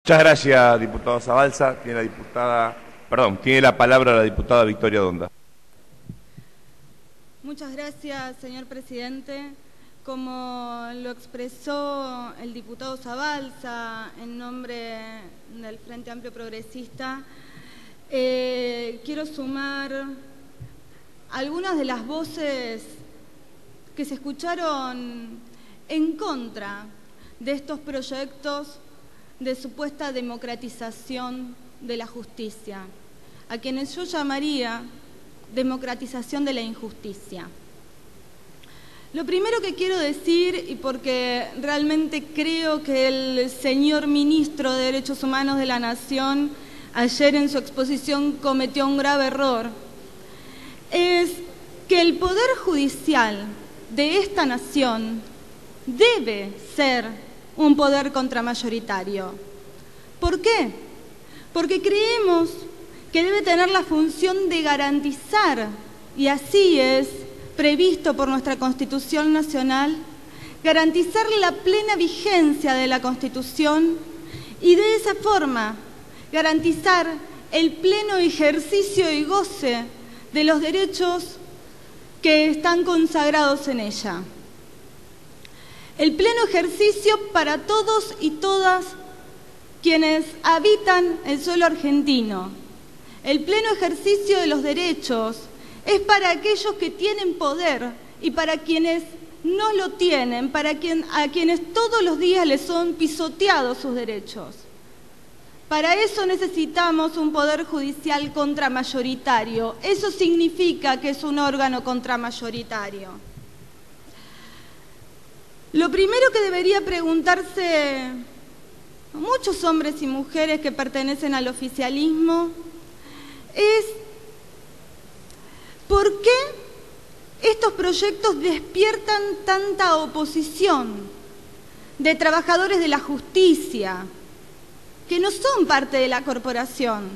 Muchas gracias, diputado Zabalza. Tiene la palabra la diputada Victoria Donda. Muchas gracias, señor presidente. Como lo expresó el diputado Zabalza en nombre del Frente Amplio Progresista, quiero sumar algunas de las voces que se escucharon en contra de estos proyectos de supuesta democratización de la justicia, a quienes yo llamaría democratización de la injusticia. Lo primero que quiero decir, y porque realmente creo que el señor ministro de Derechos Humanos de la Nación ayer en su exposición cometió un grave error, es que el Poder Judicial de esta nación debe ser un poder contramayoritario. ¿Por qué? Porque creemos que debe tener la función de garantizar, y así es previsto por nuestra Constitución Nacional, garantizar la plena vigencia de la Constitución y de esa forma garantizar el pleno ejercicio y goce de los derechos que están consagrados en ella. El pleno ejercicio para todos y todas quienes habitan el suelo argentino. El pleno ejercicio de los derechos es para aquellos que tienen poder y para quienes no lo tienen, a quienes todos los días les son pisoteados sus derechos. Para eso necesitamos un poder judicial contramayoritario. Eso significa que es un órgano contramayoritario. Lo primero que debería preguntarse muchos hombres y mujeres que pertenecen al oficialismo es ¿por qué estos proyectos despiertan tanta oposición de trabajadores de la justicia, que no son parte de la corporación,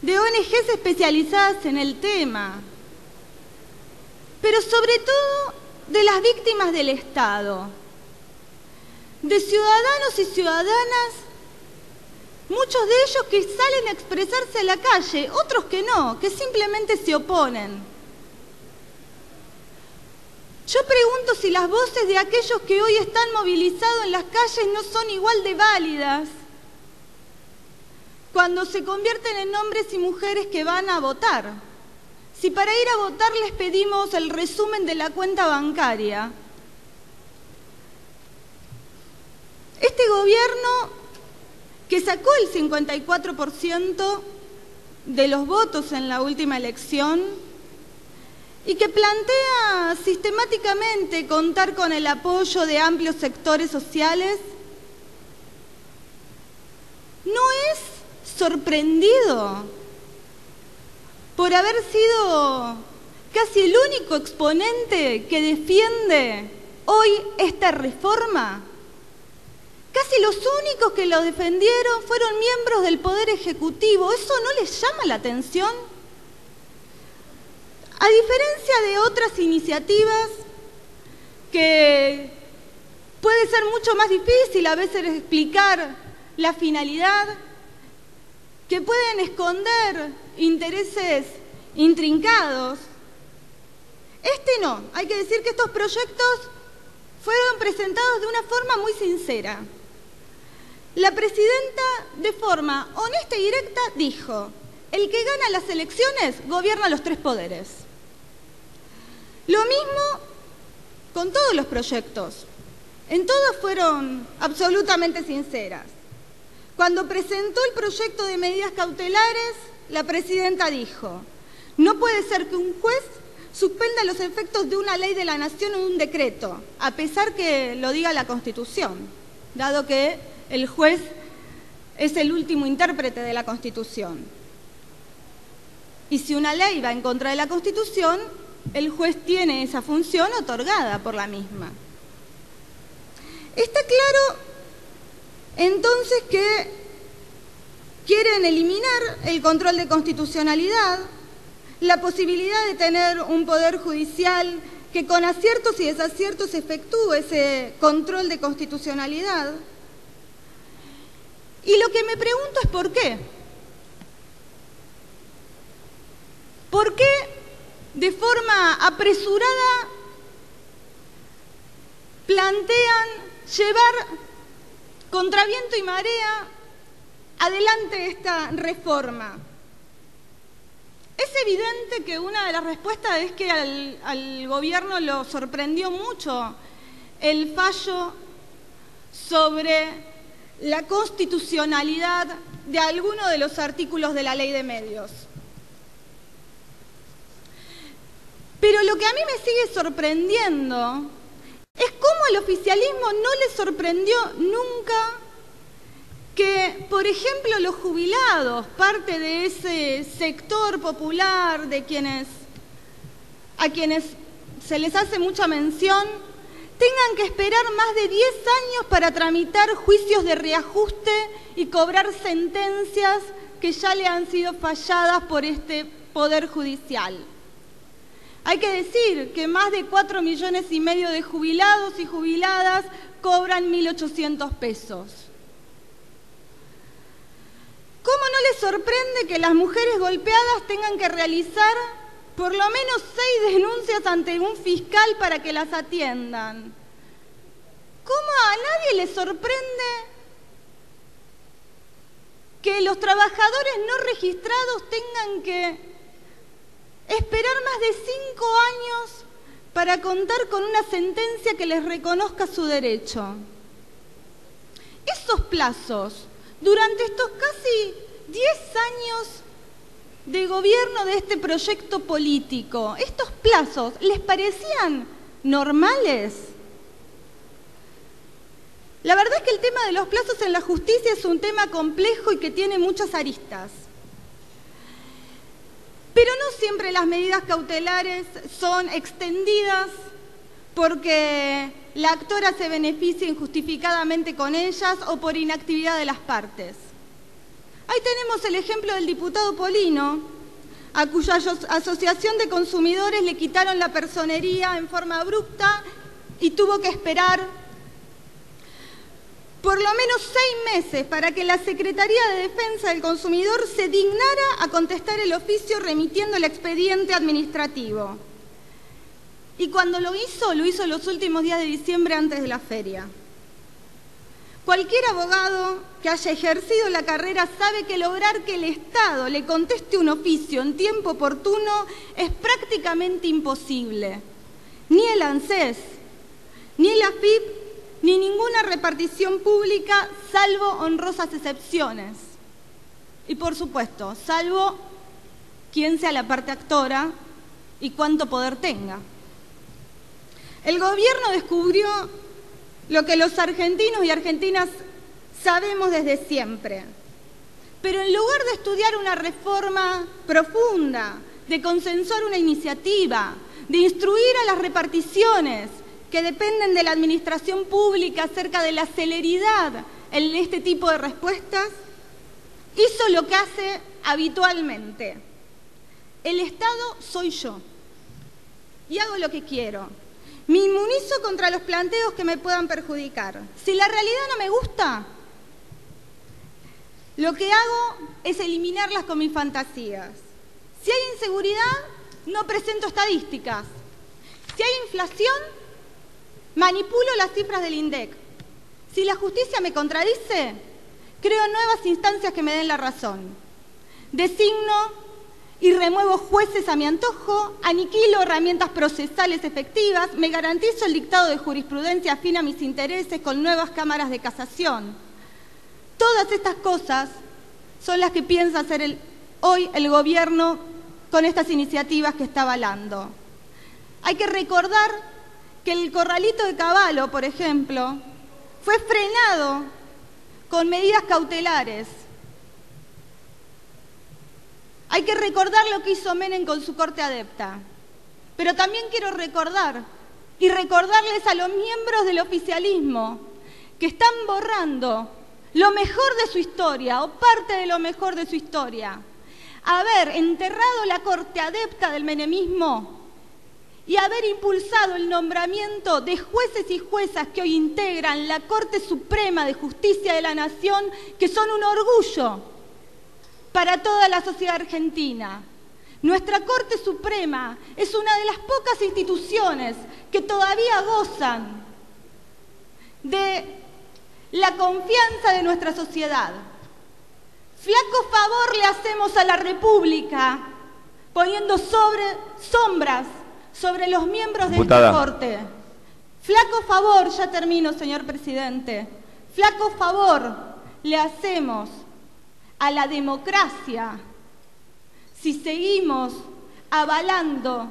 de ONGs especializadas en el tema, pero sobre todo de las víctimas del Estado, de ciudadanos y ciudadanas, muchos de ellos que salen a expresarse a la calle, otros que no, que simplemente se oponen? Yo pregunto si las voces de aquellos que hoy están movilizados en las calles no son igual de válidas cuando se convierten en hombres y mujeres que van a votar. Si para ir a votar les pedimos el resumen de la cuenta bancaria. Este gobierno que sacó el 54% de los votos en la última elección y que plantea sistemáticamente contar con el apoyo de amplios sectores sociales, ¿no es sorprendido por haber sido casi el único exponente que defiende hoy esta reforma? Casi los únicos que lo defendieron fueron miembros del Poder Ejecutivo. ¿Eso no les llama la atención? A diferencia de otras iniciativas que puede ser mucho más difícil a veces explicar la finalidad, que pueden esconder intereses intrincados, este no. Hay que decir que estos proyectos fueron presentados de una forma muy sincera. La presidenta, de forma honesta y directa, dijo: el que gana las elecciones gobierna los tres poderes. Lo mismo con todos los proyectos. En todos fueron absolutamente sinceras. Cuando presentó el proyecto de medidas cautelares, la presidenta dijo: no puede ser que un juez suspenda los efectos de una ley de la Nación en un decreto, a pesar que lo diga la Constitución, dado que el juez es el último intérprete de la Constitución. Y si una ley va en contra de la Constitución, el juez tiene esa función otorgada por la misma. Está claro entonces que quieren eliminar el control de constitucionalidad, la posibilidad de tener un poder judicial que con aciertos y desaciertos efectúe ese control de constitucionalidad. Y lo que me pregunto es ¿por qué? ¿Por qué de forma apresurada plantean llevar contra viento y marea adelante esta reforma? Es evidente que una de las respuestas es que al gobierno lo sorprendió mucho el fallo sobre la constitucionalidad de alguno de los artículos de la Ley de Medios. Pero lo que a mí me sigue sorprendiendo es cómo al oficialismo no le sorprendió nunca que, por ejemplo, los jubilados, parte de ese sector popular a quienes se les hace mucha mención, tengan que esperar más de 10 años para tramitar juicios de reajuste y cobrar sentencias que ya le han sido falladas por este Poder Judicial. Hay que decir que más de 4,5 millones de jubilados y jubiladas cobran 1.800 pesos. ¿Cómo no les sorprende que las mujeres golpeadas tengan que realizar por lo menos 6 denuncias ante un fiscal para que las atiendan? ¿Cómo a nadie le sorprende que los trabajadores no registrados tengan que esperar más de 5 años para contar con una sentencia que les reconozca su derecho? Esos plazos, durante estos casi 10 años de gobierno de este proyecto político, ¿estos plazos les parecían normales? La verdad es que el tema de los plazos en la justicia es un tema complejo y que tiene muchas aristas. Pero no siempre las medidas cautelares son extendidas porque la actora se beneficia injustificadamente con ellas o por inactividad de las partes. Ahí tenemos el ejemplo del diputado Polino, a cuya asociación de consumidores le quitaron la personería en forma abrupta y tuvo que esperar por lo menos 6 meses para que la Secretaría de Defensa del Consumidor se dignara a contestar el oficio remitiendo el expediente administrativo. Y cuando lo hizo los últimos días de diciembre antes de la feria. Cualquier abogado que haya ejercido la carrera sabe que lograr que el Estado le conteste un oficio en tiempo oportuno es prácticamente imposible. Ni el ANSES, ni el AFIP, ni ninguna repartición pública, salvo honrosas excepciones. Y por supuesto, salvo quien sea la parte actora y cuánto poder tenga. El gobierno descubrió lo que los argentinos y argentinas sabemos desde siempre. Pero en lugar de estudiar una reforma profunda, de consensuar una iniciativa, de instruir a las reparticiones que dependen de la administración pública acerca de la celeridad en este tipo de respuestas, hizo lo que hace habitualmente. El Estado soy yo y hago lo que quiero. Me inmunizo contra los planteos que me puedan perjudicar. Si la realidad no me gusta, lo que hago es eliminarlas con mis fantasías. Si hay inseguridad, no presento estadísticas. Si hay inflación, manipulo las cifras del INDEC. Si la justicia me contradice, creo nuevas instancias que me den la razón. Designo y remuevo jueces a mi antojo, aniquilo herramientas procesales efectivas, me garantizo el dictado de jurisprudencia afín a mis intereses con nuevas cámaras de casación. Todas estas cosas son las que piensa hacer hoy el gobierno con estas iniciativas que está avalando. Hay que recordar que el corralito de Cavallo, por ejemplo, fue frenado con medidas cautelares. Hay que recordar lo que hizo Menem con su corte adepta. Pero también quiero recordar y recordarles a los miembros del oficialismo que están borrando lo mejor de su historia o parte de lo mejor de su historia. Haber enterrado la corte adepta del menemismo y haber impulsado el nombramiento de jueces y juezas que hoy integran la Corte Suprema de Justicia de la Nación, que son un orgullo para toda la sociedad argentina. Nuestra Corte Suprema es una de las pocas instituciones que todavía gozan de la confianza de nuestra sociedad. Flaco favor le hacemos a la República poniendo sombras sobre los miembros de esta Corte. Flaco favor, ya termino, señor presidente, flaco favor le hacemos a la democracia si seguimos avalando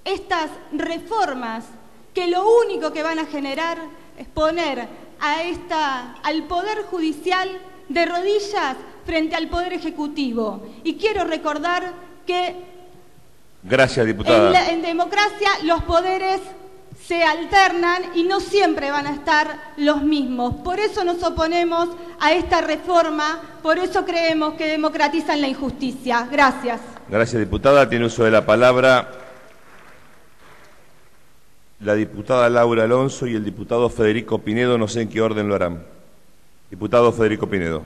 estas reformas que lo único que van a generar es poner al Poder Judicial de rodillas frente al Poder Ejecutivo. Y quiero recordar que gracias, diputada. En democracia los poderes se alternan y no siempre van a estar los mismos. Por eso nos oponemos a esta reforma, por eso creemos que democratizan la injusticia. Gracias. Gracias, diputada. Tiene uso de la palabra la diputada Laura Alonso y el diputado Federico Pinedo. No sé en qué orden lo harán. Diputado Federico Pinedo.